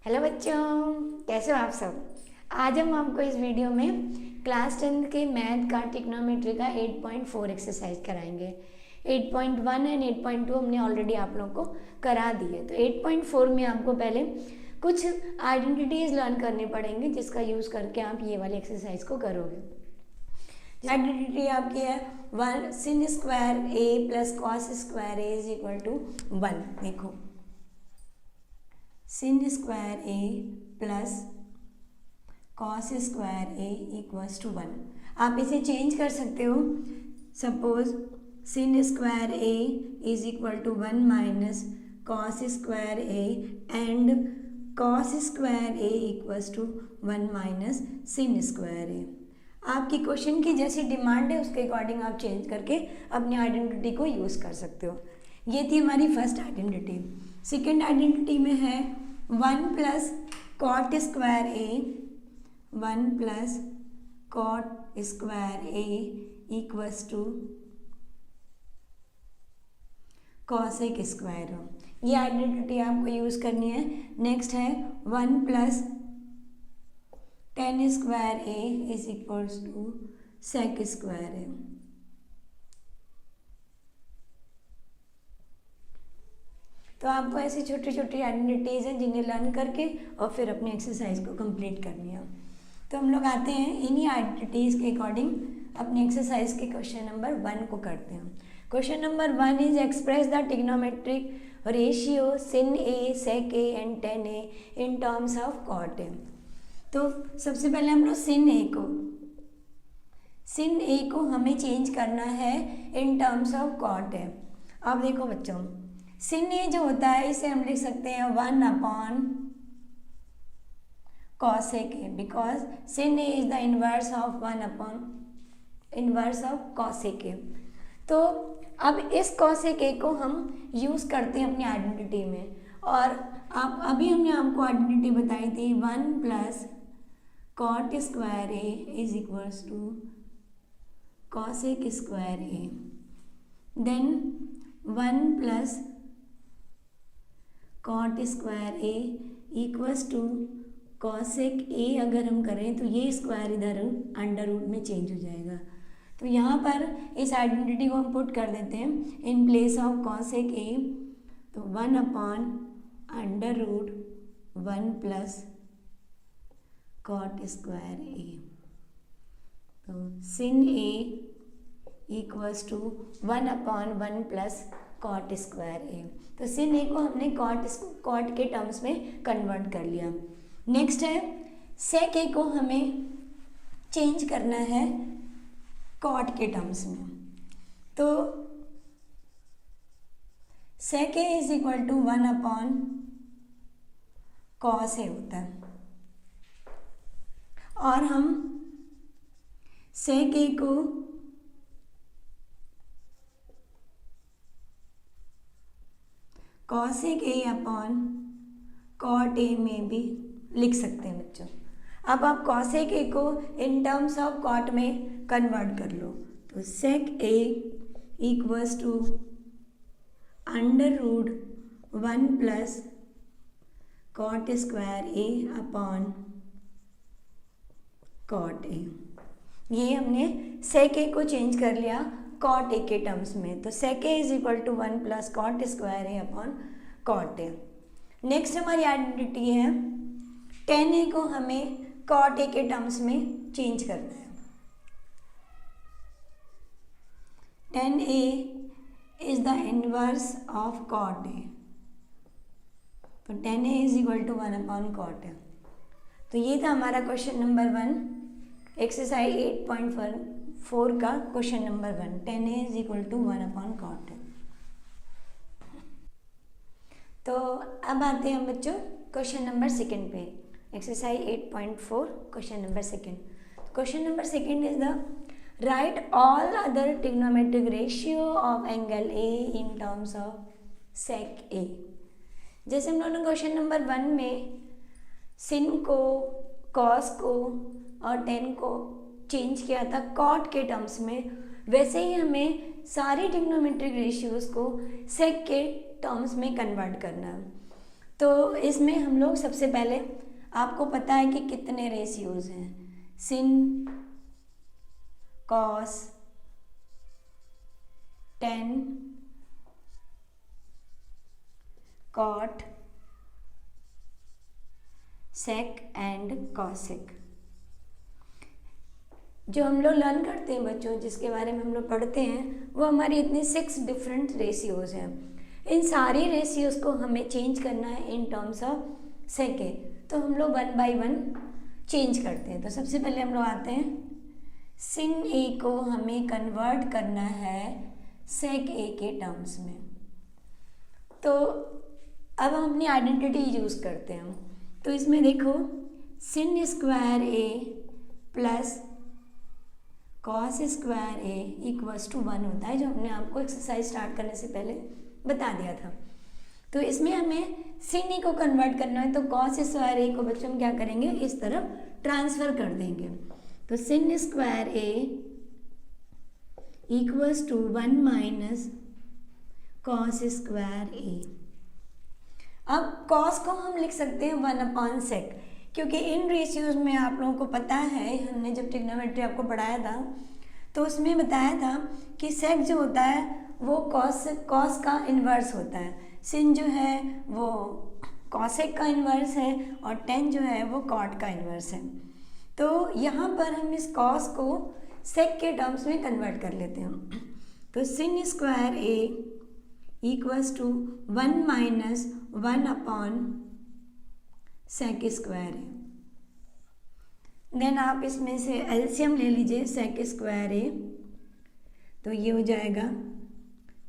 Hello बच्चों, कैसे हो आप सब। आज हम आपको इस वीडियो में क्लास 10 के मैथ का ट्रिग्नोमेट्री का 8.4 एक्सरसाइज कराएंगे। 8.1 एंड 8.2 हमने ऑलरेडी आप लोगों को करा दी है। तो 8.4 में आपको पहले कुछ आइडेंटिटीज लर्न करनी पड़ेंगे, जिसका यूज़ करके आप ये वाली एक्सरसाइज को करोगे। आइडेंटिटी आपकी है 1 sin square a plus cos square a is equal to 1। देखो, sin square a plus cos square a equals to 1। आप इसे चेंज कर सकते हो। Suppose sin square a is equal to 1 minus cos square a and cos square a equals to 1 minus sin square a। आपकी question की जैसी demand है उसके अकॉर्डिंग आप चेंज करके अपनी आइडेंटिटी को यूज़ कर सकते हो। ये थी हमारी फर्स्ट आइडेंटिटी। सेकेंड आइडेंटिटी में है 1 plus cot square a, 1 plus cot square a equals to cosec square. ये आइडेंटिटी आपको यूज़ करनी है। नेक्स्ट है 1 plus tan square a is equals to sec square a। तो आपको ऐसी छोटी छोटी आइडेंटिटीज़ हैं जिन्हें लर्न करके और फिर अपनी एक्सरसाइज को कंप्लीट करनी है। तो हम लोग आते हैं इन्हीं आइडेंटिटीज़ के अकॉर्डिंग अपनी एक्सरसाइज के क्वेश्चन नंबर 1 को करते हैं। Question number 1 is express the trigonometric ratio sin a sec a and tan a in terms of cot a। तो सबसे पहले हम लोग sin a को हमें चेंज करना है इन टर्म्स ऑफ cot a। अब देखो बच्चों, sin a जो होता है इसे हम लिख सकते हैं 1 upon cosec a, because sin a is the inverse of 1 upon inverse of cosec a। तो अब इस cosec a को हम यूज़ करते हैं अपनी आइडेंटिटी में। और आप अभी हमने आपको आइडेंटिटी बताई थी 1 plus cot square a is equals to cosec square a, then 1 plus cot square a equals to cosec a। अगर हम करें तो ये स्क्वायर इधर अंडर रूट में चेंज हो जाएगा। तो यहाँ पर इस आइडेंटिटी को हम पुट कर देते हैं in place of cosec a। तो 1 upon under root 1 plus cot square a। तो sin a equals to 1 upon 1 plus cot square a। तो sin a को हमने कॉट के टर्म्स में कन्वर्ट कर लिया। नेक्स्ट है sec a को हमें चेंज करना है कॉट के टर्म्स में। तो sec a is equal to 1 upon cos a होता है। और हम sec a को cosec a upon cot a में भी लिख सकते हैं बच्चों। अब आप कॉसेक a को इन टर्म्स ऑफ कॉट में कन्वर्ट कर लो। तो sec a equals to under root 1 plus cot square a upon cot a। ये हमने sec a को चेंज कर लिया कॉट a के टर्म्स में। तो sec a is equal to 1 plus cot square a upon cot a। Next हमारी identity है tan a को हमें कॉट a के टर्म्स में चेंज करना है। tan a is the inverse of cot a। तो tan a is equal to 1 upon cot a। तो ये था हमारा क्वेश्चन नंबर 1, एक्सरसाइज 8.4 का question number 1। tan a is equal to 1 upon cot a। तो अब आते हैं बच्चों क्वेश्चन नंबर 2 पे। Exercise 8.4 question number 2। Question number 2 is the right all other trigonometric ratio of angle a in terms of sec a। जैसे हम लोगों ने क्वेश्चन नंबर 1 में sin को, cos को और tan को चेंज किया था कॉट के टर्म्स में, वैसे ही हमें सारी ट्रिग्नोमेट्रिक रेशियोज को sec के टर्म्स में कन्वर्ट करना है। तो इसमें हम लोग सबसे पहले, आपको पता है कि कितने रेशियोज हैं, sin, cos, tan, cot, sec and cosec। जो हम लोग लर्न करते हैं बच्चों, जिसके बारे में हम लोग पढ़ते हैं, वो हमारी इतनी 6 डिफरेंट रेशियोज हैं। इन सारी रेशियोज को हमें चेंज करना है इन टर्म्स ऑफ सेक ए। तो हम लोग 1 बाय 1 चेंज करते हैं। तो सबसे पहले हम लोग आते हैं, sin ए को हमें कन्वर्ट करना है सेक ए के टर्म्स में। तो अब हम अपनी आइडेंटिटी यूज करते हैं। तो इसमें देखो, sin square A plus cos square A equals to 1 होता है, जो हमने आपको एक्सरसाइज स्टार्ट करने से पहले बता दिया था। तो इसमें हमें sin ए को कन्वर्ट करना है, तो कॉस स्क्वायर ए को बच्चों हम क्या करेंगे, इस तरफ ट्रांसफर कर देंगे। तो sin square A equals to 1 minus cos square A. अब कॉस को हम लिख सकते हैं 1/sec, क्योंकि इन रेशियोज में आप लोगों को पता है, हमने जब ट्रिग्नोमेट्री आपको पढ़ाया था तो उसमें बताया था कि सेक जो होता है वो कॉस का इन्वर्स होता है, सिन जो है वो कॉसेक का इन्वर्स है और टेन जो है वो कॉट का इन्वर्स है। तो यहाँ पर हम इस कॉस को सेक के टर्म्स में कन्वर्ट कर लेते हैं। तो sin square A equals to 1 minus 1/sec square है। देन आप इसमें से एलसीएम ले लीजिए sec स्क्वायर ए, तो ये हो जाएगा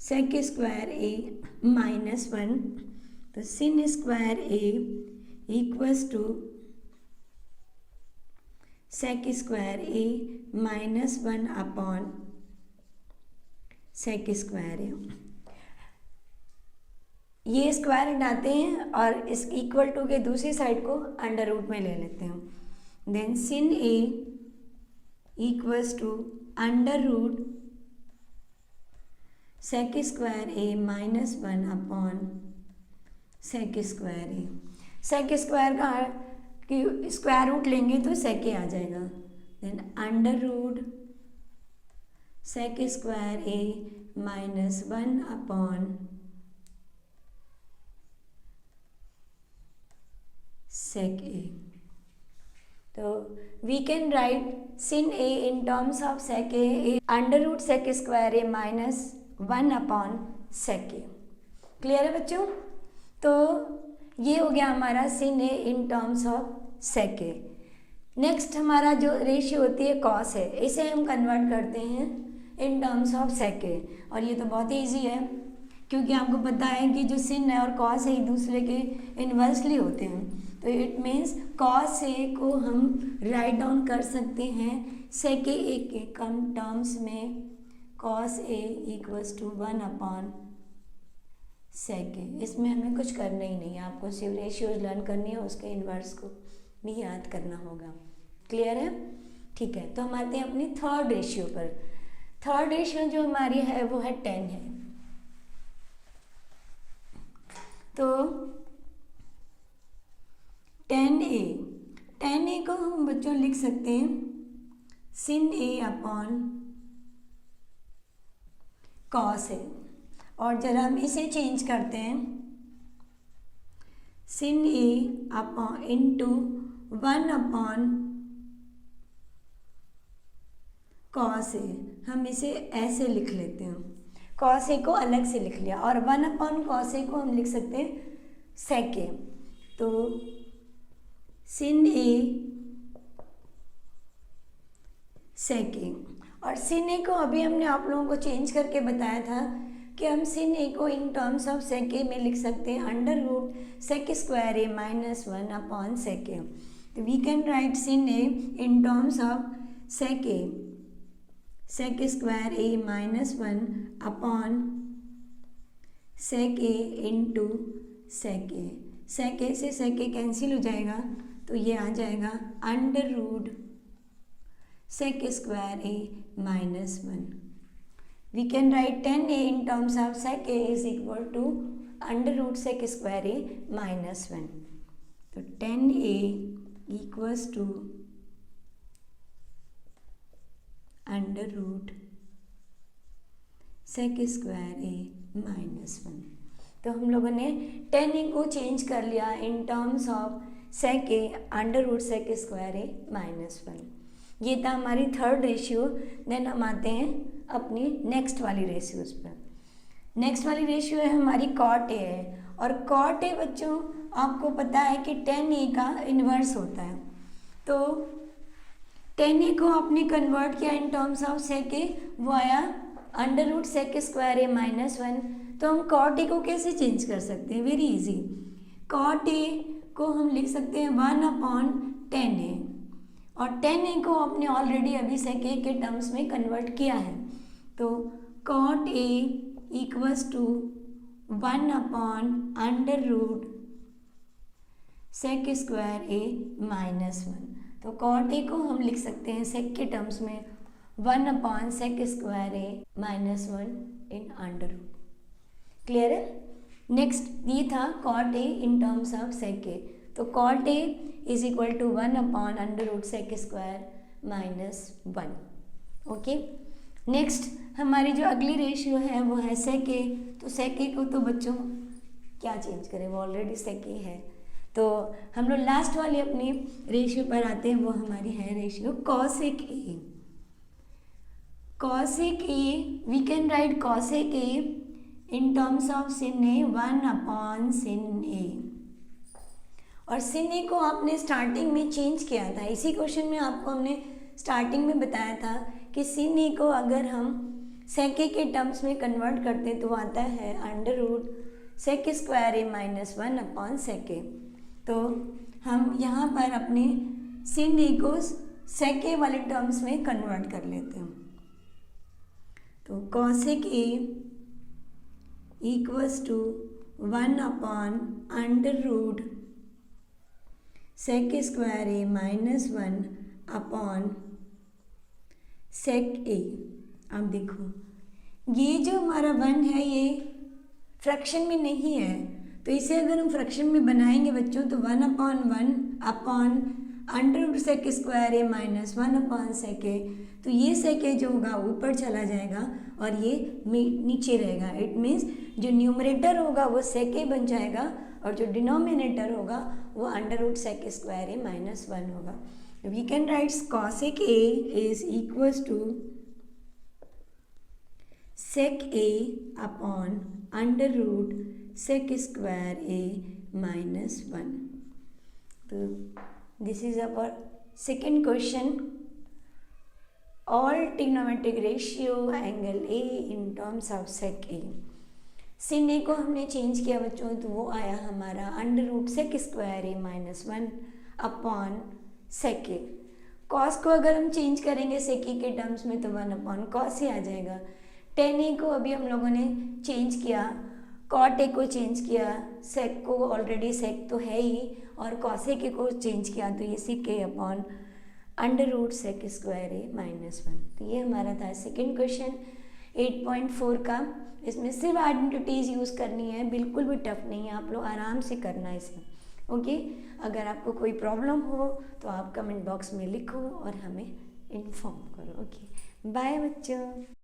sec स्क्वायर ए -1। तो sin square A equals to sec square A -1/sec square A. ये स्क्वायर हटाते हैं और इस इक्वल टू के दूसरी साइड को अंडर रूट में ले लेते हैं। Then sin A equals to under root sec square A -1/sec square A. sec square का कि स्क्वायर रूट लेंगे तो sec ए आ जाएगा। Then under root sec square A -1/sec ए। तो we can write sin a in terms of sec a under root sec square A -1/sec a। Clear है बच्चों? तो ये हो गया हमारा sin a in terms of sec a। Next हमारा जो रेशियो होती है cos है, इसे हम कन्वर्ट करते हैं इन टर्म्स ऑफ sec a। और ये तो बहुत ईजी है, क्योंकि आपको पता है कि जो sin है और cos है एक दूसरे के इन्वर्सली होते हैं। तो इट मीन्स cos a को हम राइट डाउन कर सकते हैं sec a के कम टर्म्स में, cos a equals to 1/sec a। इसमें हमें कुछ करना ही नहीं है, आपको सिर्फ रेशियोज लर्न करनी है, उसके इन्वर्स को भी याद करना होगा। क्लियर है? ठीक है, तो हम आते हैं अपनी थर्ड रेशियो पर। थर्ड रेशियो जो हमारी है वो है 10 है। तो tan a को हम बच्चों लिख सकते हैं sin a/cos a। और जरा हम इसे चेंज करते हैं, sin a into 1/cos a। हम इसे ऐसे लिख लेते हैं, cos a को अलग से लिख लिया, और 1/cos a को हम लिख सकते हैं sec a। तो sin a sec a। और sin a को अभी हमने आप लोगों को चेंज करके बताया था कि हम sin a को in terms of sec a में लिख सकते हैं under root sec square a -1/sec a। तो we can write sin a in terms of sec a, sec square a -1/sec a into sec a। sec a से sec a cancel हो जाएगा, तो ये आ जाएगा under root sec square a -1। We can write 10a in terms of sec a is equal to under root sec square A minus 1। तो 10a equals to under root sec square A minus 1। तो हम लोगों ने 10a को change कर लिया in terms of sec A under root sec square A minus 1। ये था हमारी थर्ड रेशियो। देन हम आते हैं अपनी नेक्स्ट वाली रेशियोज पर। नेक्स्ट वाली रेशियो है हमारी कॉट ए है, और कॉट ए बच्चों आपको पता है कि 10a का इन्वर्स होता है। तो 10a को आपने कन्वर्ट किया इन टर्म्स ऑफ सेक ए, वो आया under root sec square A minus 1। तो हम कॉट ए को कैसे चेंज कर सकते हैं? Very easy. कॉट ए को हम लिख सकते हैं 1/10a, और 10a को आपने ऑलरेडी अभी सेक ए के टर्म्स में कन्वर्ट किया है। तो कॉट ए इक्वल्स टू 1/अंडर root sec square A minus 1। तो कॉट ए को हम लिख सकते हैं सेक के टर्म्स में 1/सेक square A minus 1 in under root. Clear है? नेक्स्ट ये था cot A in terms of sec A. तो cot A is equal to 1/अंडर root sec square minus 1। Okay, next हमारी जो अगली रेशियो है वो है सेक ए। तो सेक ए को तो बच्चों क्या चेंज करें, वो ऑलरेडी सेक ए है। तो हम लोग लास्ट वाली अपनी रेशियो पर आते हैं, वो हमारी है ratio cosec A. Cosec A, we can write cosec A in terms of sin a 1/sin a। और sin a को आपने स्टार्टिंग में चेंज किया था। इसी क्वेश्चन में आपको हमने स्टार्टिंग में बताया था कि sin a को अगर हम सेक ए के टर्म्स में कन्वर्ट करते हैं तो आता है under root sec square A minus 1/सेक ए। तो हम यहाँ पर अपने sin a को सेक ए वाले टर्म्स में कन्वर्ट कर लेते हैं। तो कॉसेक ए इक्वल्स टू 1/अंडर root sec square A minus 1/सेक ए। अब देखो ये जो हमारा 1 है ये फ्रैक्शन में नहीं है, तो इसे अगर हम फ्रैक्शन में बनाएंगे बच्चों तो 1/1 under root sec square A minus 1/सेक ए। तो ये सेक ए जो होगा ऊपर चला जाएगा और ये नीचे रहेगा। इट मीन्स जो न्यूमरेटर होगा वो सेक ए बन जाएगा और जो डिनोमिनेटर होगा वो under root sec square A minus 1 होगा। We can write cosec A is equals to sec A upon under root sec square A minus 1। तो this is our second question. All trigonometric ratio angle A in terms of sec A. sin a को हमने change किया बच्चों, तो वो आया हमारा under root sec square A minus 1/सेक ए। कॉस को अगर हम चेंज करेंगे सेक ए के टर्म्स में तो 1/कॉस ए आ जाएगा। 10a को अभी हम लोगों ने चेंज किया, कॉट ए को चेंज किया, सेक को ऑलरेडी सेक तो है ही, और कॉसेक ए को चेंज किया तो ये sec A upon under root sec square A minus 1। तो ये हमारा था सेकेंड क्वेश्चन 8.4 का। इसमें सिर्फ आइडेंटिटीज़ यूज़ करनी है, बिल्कुल भी टफ नहीं है, आप लोग आराम से करना इसे। ओके, अगर आपको कोई प्रॉब्लम हो तो आप कमेंट बॉक्स में लिखो और हमें इन्फॉर्म करो। ओके, बाय बच्चों।